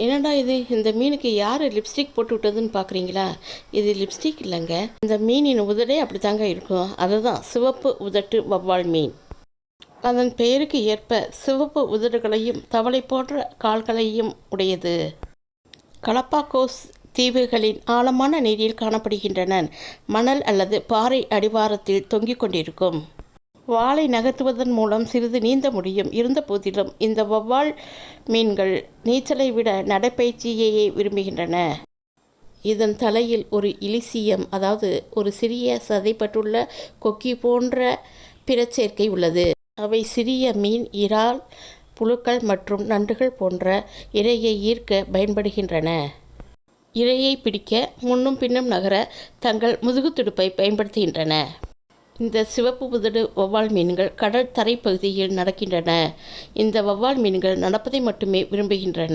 என்னடா இது, இந்த மீனுக்கு யார் லிப்ஸ்டிக் போட்டு விட்டதுன்னு பார்க்குறீங்களா? இது லிப்ஸ்டிக் இல்லைங்க. இந்த மீனின் உதடே அப்படி தாங்க இருக்கும். அதுதான் சிவப்பு உதட்டு வவ்வால் மீன். அதன் பெயருக்கு ஏற்ப சிவப்பு உதடுகளையும் தவளை போன்ற கால்களையும் உடையது. கலப்பாகோஸ் தீவுகளின் ஆழமான நீரில் காணப்படுகின்றன. மணல் அல்லது பாறை அடிவாரத்தில் தொங்கிக் கொண்டிருக்கும். வாலை நகர்த்துவதன் மூலம் சிறிது நீந்த முடியும். இருந்த போதிலும் இந்த வவ்வால் மீன்கள் நீச்சலை விட நடைப்பயிற்சியையே விரும்புகின்றன. இதன் தலையில் ஒரு இலிசியம், அதாவது ஒரு சிறிய சதைப்பட்டுள்ள கொக்கி போன்ற பிறச்சேர்க்கை உள்ளது. அவை சிறிய மீன், இறால், புழுக்கள் மற்றும் நண்டுகள் போன்ற இரையை ஈர்க்க பயன்படுகின்றன. இரையை பிடிக்க முன்னும் பின்னும் நகர தங்கள் முதுகு துடுப்பை பயன்படுத்துகின்றன. இந்த சிவப்பு உதடு வவ்வால் மீன்கள் கடல் தரைப்பகுதியில் நடக்கின்றன. இந்த வவ்வால் மீன்கள் நடப்பதை மட்டுமே விரும்புகின்றன.